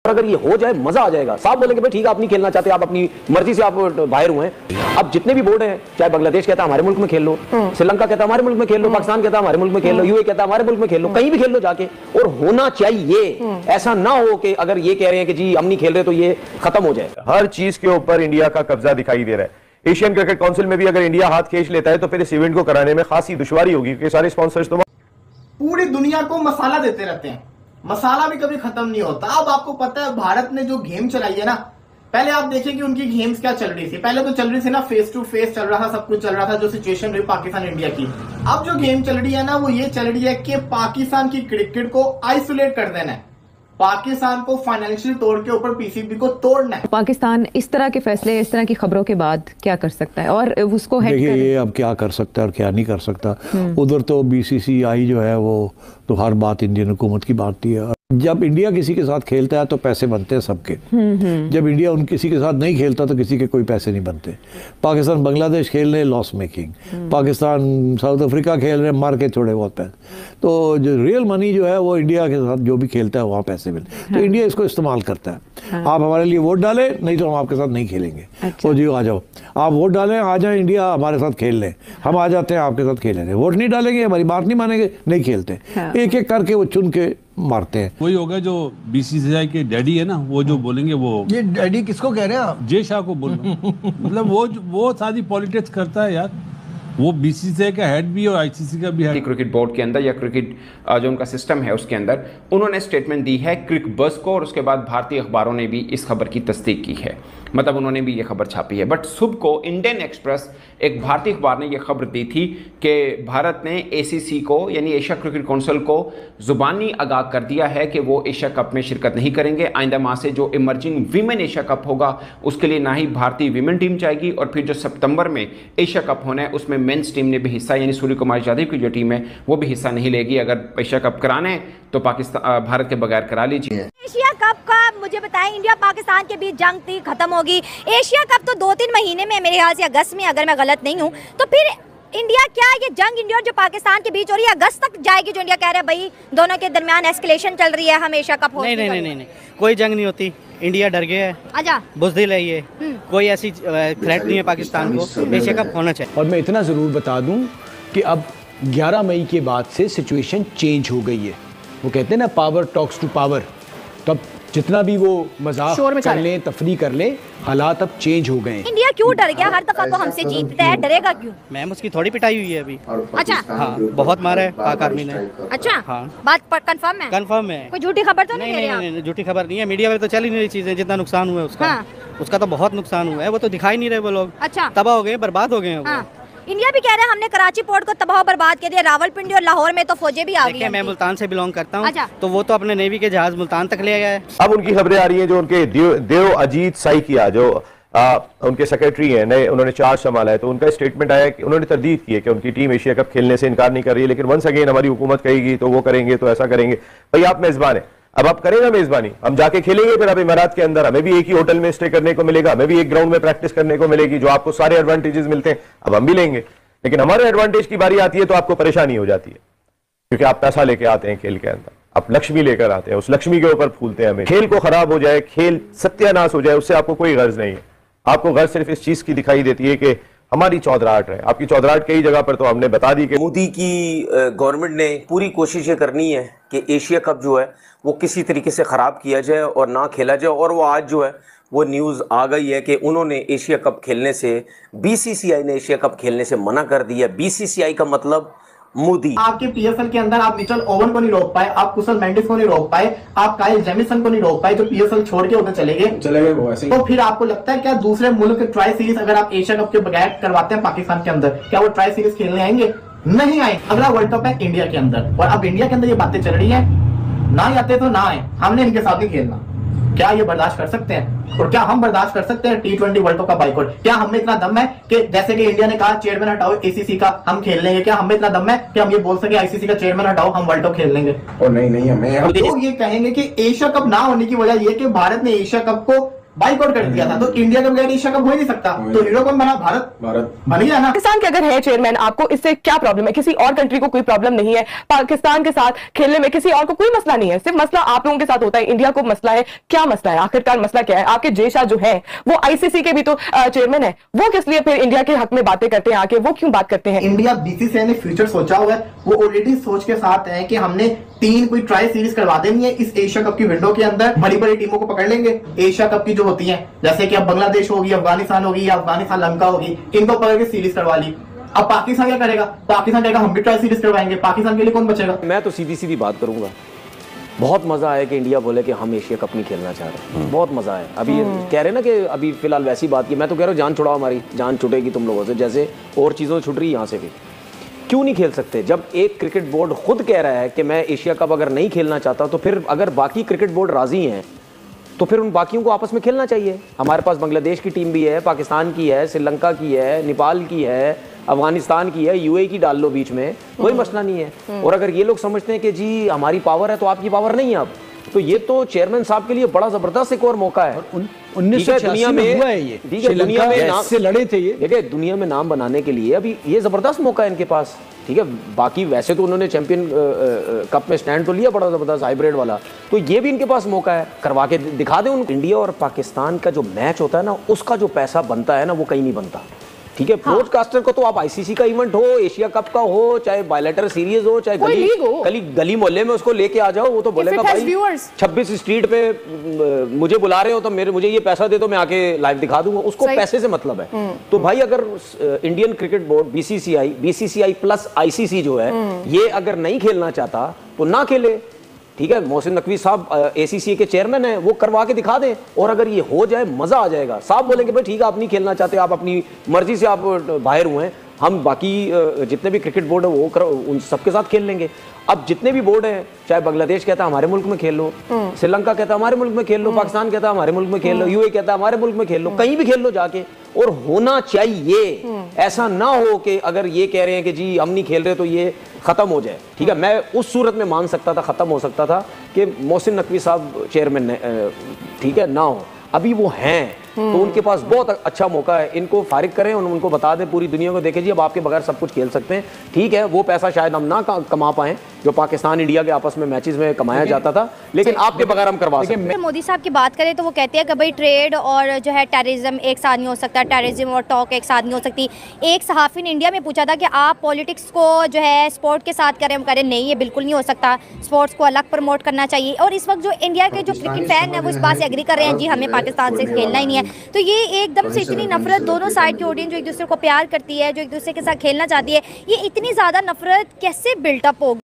अगर ये हो जाए मजा आ जाएगा। साफ बोलेंगे भाई ठीक है आप नहीं खेलना चाहते, आप अपनी मर्जी से आप बाहर हुए हैं। अब जितने भी बोर्ड हैं, चाहे बांग्लादेश कहता है हमारे मुल्क में खेल लो, श्रीलंका कहता है हमारे मुल्क में खेल लो, पाकिस्तान कहता है हमारे मुल्क में खेल लो, यूए कहता है हमारे मुल्क में खेल लो, कहीं भी खेल लो जाके। और होना चाहिए, ऐसा ना हो कि अगर ये कह रहे हैं कि जी हम नहीं खेल रहे तो ये खत्म हो जाएगा। हर चीज के ऊपर इंडिया का कब्जा दिखाई दे रहा है। एशियन क्रिकेट काउंसिल में भी अगर इंडिया हाथ खींच लेता है तो फिर इस इवेंट को कराने में खासी दुश्वारी होगी, क्योंकि सारे स्पॉन्सर्स तो पूरी दुनिया को मसाला देते रहते हैं, मसाला भी कभी खत्म नहीं होता। अब आपको पता है भारत ने जो गेम चलाई है ना, पहले आप देखिए कि उनकी गेम्स क्या चल रही थी। पहले तो चल रही थी ना फेस टू फेस चल रहा था, सब कुछ चल रहा था, जो सिचुएशन रही पाकिस्तान इंडिया की। अब जो गेम चल रही है ना वो ये चल रही है कि पाकिस्तान की क्रिकेट को आइसोलेट कर देना है, पाकिस्तान को फाइनेंशियल तौर के ऊपर पीसीबी को तोड़ना है। पाकिस्तान इस तरह के फैसले, इस तरह की खबरों के बाद क्या कर सकता है और उसको देखिए ये अब क्या कर सकता है और क्या नहीं कर सकता। उधर तो बीसीसीआई जो है वो तो हर बात इंडियन हुकूमत की बातती है। जब इंडिया किसी के साथ खेलता है तो पैसे बनते हैं सबके। जब इंडिया उन किसी के साथ नहीं खेलता तो किसी के कोई पैसे नहीं बनते। पाकिस्तान बांग्लादेश खेल रहे loss making, Pakistan south Africa खेल रहे मार के थोड़े बहुत पैसे। तो जो रियल मनी जो है वो इंडिया के साथ जो भी खेलता है वहाँ पैसे मिलते। तो इंडिया इसको इस्तेमाल करता है। आप हमारे लिए वोट डालें, नहीं तो हम आपके साथ नहीं खेलेंगे। तो जी आ जाओ, आप वोट डालें, आ जाए इंडिया हमारे साथ खेल लें, हम आ जाते हैं आपके साथ खेलेंगे। वोट नहीं डालेंगे, हमारी बात नहीं मानेंगे, नहीं खेलते। एक एक करके वो चुन के मारते हैं। वही होगा जो बीसीसीआई के डैडी है ना, वो जो बोलेंगे वो। ये डैडी किसको कह रहे हैं आप? जय शाह को बोल रहे हैं। मतलब वो सारी पॉलिटिक्स करता है यार, वो बीसीसीआई का हेड भी और आईसीसी का भी हेड। क्रिकेट बोर्ड के अंदर या क्रिकेट जो उनका सिस्टम है उसके अंदर उन्होंने स्टेटमेंट दी है क्रिक बस को, और उसके बाद भारतीय अखबारों ने भी इस खबर की तस्दीक की है, मतलब उन्होंने भी ये खबर छापी है। बट सुबह को इंडियन एक्सप्रेस, एक भारतीय अखबार ने यह खबर दी थी कि भारत ने एसीसी को यानी एशिया क्रिकेट काउंसिल को जुबानी आगाह कर दिया है कि वो एशिया कप में शिरकत नहीं करेंगे। आइंदा माह से जो इमर्जिंग वीमेन एशिया कप होगा उसके लिए ना ही भारतीय वीमेन टीम जाएगी, और फिर जो सितंबर में एशिया कप होना है उसमें मेंस टीम ने भी हिस्सा, यानी सूर्य कुमार यादव की जो टीम है वो भी हिस्सा नहीं लेगी। अगर एशिया कप कराना है तो पाकिस्तान भारत के बगैर करा लीजिए। एशिया कप का मुझे बताएं, इंडिया पाकिस्तान के बीच जंग थी, खत्म होगी। एशिया कप तो 2-3 महीने में, मेरे ख्याल से अगस्त में, अगर मैं गलत नहीं हूँ, तो फिर इंडिया क्या ये जंग इंडिया और जो पाकिस्तान के बीच हो रही है अगस्त तक जाएगी, जो इंडिया कह रहा है भाई दोनों के दरमियान एस्केलेशन चल रही है, हम एशिया कप हो। नहीं, कोई जंग नहीं होती। इंडिया डर गया है, अच्छा बुज़दिल है ये, कोई ऐसी थ्रेट नहीं है पाकिस्तान को। एशिया कप होना चाहिए। और मैं इतना ज़रूर बता दूं कि अब 11 मई के बाद से सिचुएशन चेंज हो गई है। वो कहते हैं ना पावर टॉक्स टू पावर, तब जितना भी वो मजाक कर लें, तफरी कर लें, हालात अब चेंज हो गए। इंडिया क्यों डर गया? हर दफा तो हमसे जीतता है, डरेगा क्यों? मैम उसकी थोड़ी पिटाई हुई है अभी। अच्छा हाँ, बहुत मारा है पाक आर्मी ने। अच्छा हाँ, बात कंफर्म है? कंफर्म है। कोई झूठी खबर तो नहीं? नहीं, झूठी खबर नहीं है। मीडिया में तो चल ही नहीं रही चीजें। जितना नुकसान हुआ है उसका, उसका तो बहुत नुकसान हुआ है, वो तो दिखाई नहीं रहे वो लोग। अच्छा, तबाह हो गए, बर्बाद हो गए हैं। इंडिया भी कह रहा है हमने कराची पोर्ट को तबाह बर्बाद कर दिया, रावलपिंडी और लाहौर में तो फौजें भी आ गई हैं। मैं मुल्तान से बिलोंग करता हूँ, तो वो तो अपने नेवी के जहाज मुल्तान तक ले गए। अब उनकी खबरें आ रही हैं जो उनके देव अजीत साइकिया जो उनके सेक्रेटरी हैं नए, उन्होंने चार्ज संभाला है, तो उनका स्टेटमेंट आया कि उन्होंने तरदीद की है कि उनकी टीम एशिया कप खेलने से इनकार नहीं कर रही है, लेकिन वंस अगेन हमारी हुकूमत कहेगी तो वो करेंगे, तो ऐसा करेंगे। भाई आप मेजबान हैं, अब आप करें ना मेजबानी, हम जाके खेलेंगे फिर अब इमारात के अंदर, हमें भी एक ही होटल में स्टे करने को मिलेगा, हमें भी एक ग्राउंड में प्रैक्टिस करने को मिलेगी, जो आपको सारे एडवांटेजेस मिलते हैं अब हम भी लेंगे। लेकिन हमारे एडवांटेज की बारी आती है तो आपको परेशानी हो जाती है, क्योंकि आप पैसा लेके आते हैं खेल के अंदर, आप लक्ष्मी लेकर आते हैं, उस लक्ष्मी के ऊपर फूलते हैं हमें। खेल को खराब हो जाए, खेल सत्यानाश हो जाए, उससे आपको कोई गर्ज नहीं है। आपको गर्ज सिर्फ इस चीज की दिखाई देती है कि हमारी चौधराहट है। आपकी चौधराहट कई जगह पर तो हमने बता दी कि मोदी की गवर्नमेंट ने पूरी कोशिश करनी है कि एशिया कप जो है वो किसी तरीके से खराब किया जाए और ना खेला जाए। और वो आज जो है वो न्यूज़ आ गई है कि उन्होंने एशिया कप खेलने से, बीसीसीआई ने एशिया कप खेलने से मना कर दिया। बीसीसीआई का मतलब मोदी। आपके पीएसएल के अंदर आप मिचेल ओवन को नहीं रोक पाए, आप कुशल मेंडिस को नहीं रोक पाए, आप काइल जेमिसन को नहीं रोक पाए, जो पीएसएल छोड़ के उधर चले गए वो ऐसे। तो फिर आपको लगता है क्या दूसरे मुल्क ट्राई सीरीज अगर आप एशिया कप के बगैर करवाते हैं पाकिस्तान के अंदर, क्या वो ट्राई सीरीज खेलने आएंगे? नहीं आए। अगला वर्ल्ड कप है इंडिया के अंदर, और अब इंडिया के अंदर ये बातें चल रही है, ना आते तो ना आए, हमने इनके साथ नहीं खेलना। क्या ये बर्दाश्त कर सकते हैं? और क्या हम बर्दाश्त कर सकते हैं T20 वर्ल्ड कप का बाइकआउट? क्या हमें इतना दम है कि जैसे कि इंडिया ने कहा चेयरमैन हटाओ एसीसी का, हम खेल लेंगे? क्या हमें इतना दम है कि हम ये बोल सके आईसीसी का चेयरमैन हटाओ, हम वर्ल्ड कप खेल लेंगे? और नहीं हमें तो ये कहेंगे कि एशिया कप ना होने की वजह ये कि भारत ने एशिया कप को बाइकआउट कर दिया था, तो इंडिया के बगैर एशिया कप हो ही नहीं सकता। तो हीरो कौन बना? भारत बन गया ना। पाकिस्तान के अगर है चेयरमैन, आपको इससे क्या प्रॉब्लम है? किसी और कंट्री को कोई प्रॉब्लम नहीं है, पाकिस्तान के साथ खेलने में किसी और को कोई मसला नहीं है, सिर्फ मसला आप लोगों के साथ होता है। इंडिया को मसला है, क्या मसला है आखिरकार? मसला क्या है? आपके जे शाह जो है वो आईसीसी के भी तो चेयरमैन है, वो किस लिए फिर इंडिया के हक में बातें करते हैं आके? वो क्यों बात करते हैं? इंडिया बीसीसीआई ने फ्यूचर सोचा हुआ है, वो ऑलरेडी सोच के साथ है कि हमने 3 कोई ट्राई सीरीज करवा देनी है इस एशिया कप की विंडो के अंदर। बड़ी बड़ी टीमों को पकड़ लेंगे एशिया कप की जो होती हैं, जैसे कि अब बांग्लादेश होगी, अफगानिस्तान होगी, या अफगानिस्तान लंका होगी, इनको पकड़ के सीरीज करवा ली। अब पाकिस्तान क्या करेगा? पाकिस्तान कहेगा हम भी ट्राई सीरीज करवाएंगे, पाकिस्तान के लिए कौन बचेगा? मैं तो सीधी सीधी बात करूंगा, बहुत मजा आया कि इंडिया बोले कि हम एशिया कप नहीं खेलना चाह रहे। बहुत मजा आया। अभी कह रहे ना कि अभी फिलहाल वैसी बात की, मैं तो कह रहा हूँ जान छुड़ाओ, हमारी जान छुटेगी तुम लोगों से, जैसे और चीज़ों से छुट रही यहाँ से भी। क्यों नहीं खेल सकते? जब एक क्रिकेट बोर्ड खुद कह रहा है कि मैं एशिया कप अगर नहीं खेलना चाहता, तो फिर अगर बाकी क्रिकेट बोर्ड राजी हैं तो फिर उन बाकियों को आपस में खेलना चाहिए। हमारे पास बांग्लादेश की टीम भी है, पाकिस्तान की है, श्रीलंका की है, नेपाल की है, अफगानिस्तान की है, यूएई की डाल लो बीच में, कोई मसला नहीं है। और अगर ये लोग समझते हैं कि जी हमारी पावर है तो आपकी पावर नहीं है, अब तो ये तो चेयरमैन साहब के लिए बड़ा जबरदस्त एक और मौका है। 1986 में हुआ है ये, ठीक है, दुनिया में नाम से लड़े थे ये, देखिए दुनिया में नाम बनाने के लिए अभी ये जबरदस्त मौका है इनके पास। ठीक है, बाकी वैसे तो उन्होंने चैंपियन कप में स्टैंड तो लिया बड़ा जबरदस्त हाइब्रिड वाला, तो ये भी इनके पास मौका है, करवा के दिखा दें उनको। इंडिया और पाकिस्तान का जो मैच होता है ना, उसका जो पैसा बनता है ना, वो कहीं नहीं बनता। ठीक है, ब्रॉडकास्टर को तो आप आईसीसी का इवेंट हो, एशिया कप का हो, चाहे बायलैटरल सीरीज हो, चाहे गली मोहल्ले में उसको लेके आ जाओ, वो तो बोलेगा भाई 26 स्ट्रीट पे मुझे बुला रहे हो तो मुझे ये पैसा दे दो, मैं आके लाइव दिखा दूंगा। उसको पैसे से मतलब है। तो भाई अगर Indian cricket board BCCI plus ICC जो है, ये अगर नहीं खेलना चाहता तो ना खेले। ठीक है, मोहसिन नकवी साहब एसीसी के चेयरमैन हैं, वो करवा के दिखा दें, और अगर ये हो जाए मजा आ जाएगा। साहब बोलेंगे भाई ठीक है आप नहीं खेलना चाहते, आप अपनी मर्जी से आप बाहर हुए हैं, हम बाकी जितने भी क्रिकेट बोर्ड है वो उन सबके साथ खेल लेंगे। अब जितने भी बोर्ड हैं, चाहे बांग्लादेश कहता है हमारे मुल्क में खेल लो, श्रीलंका कहता है हमारे मुल्क में खेल लो, पाकिस्तान कहता है हमारे मुल्क में खेल लो, यूएई कहता है हमारे मुल्क में खेल लो, कहीं भी खेल लो जाके। और होना चाहिए, ऐसा ना हो कि अगर ये कह रहे हैं कि जी हम नहीं खेल रहे तो ये खत्म हो जाए। ठीक है, मैं उस सूरत में मान सकता था, खत्म हो सकता था कि मोहसिन नकवी साहब चेयरमैन ठीक है ना हो, अभी वो हैं तो उनके पास बहुत अच्छा मौका है, इनको फारिग करें, उनको बता दें पूरी दुनिया को, देखें जी अब आपके बगैर सब कुछ खेल सकते हैं। ठीक है, वो पैसा शायद हम ना कमा पाएं जो पाकिस्तान इंडिया के आपस में मैचेस में कमाया जाता था, लेकिन आपके बगैर हम करवा सकते हैं। मोदी साहब की बात करें तो वो कहते हैं कि भाई ट्रेड और जो है टेररिज्म एक साथ नहीं हो सकता, टेररिज्म और टॉक एक साथ नहीं हो सकती। एक सहाफ़ी ने इंडिया में पूछा था कि आप पॉलिटिक्स को जो है स्पोर्ट के साथ करें, हम करें नहीं, ये बिल्कुल नहीं हो सकता, स्पोर्ट्स को अलग प्रमोट करना चाहिए। और इस वक्त जो इंडिया के जो क्रिकेट फैन है वो इस बात से एग्री कर रहे हैं, जी हमें पाकिस्तान से खेलना ही नहीं है। तो ये एकदम से इतनी नफरत, दोनों साइड की ऑडियंस जो एक दूसरे को प्यार करती है, जो एक दूसरे के साथ खेलना चाहती है, ये इतनी ज़्यादा नफरत कैसे बिल्टअप होगी?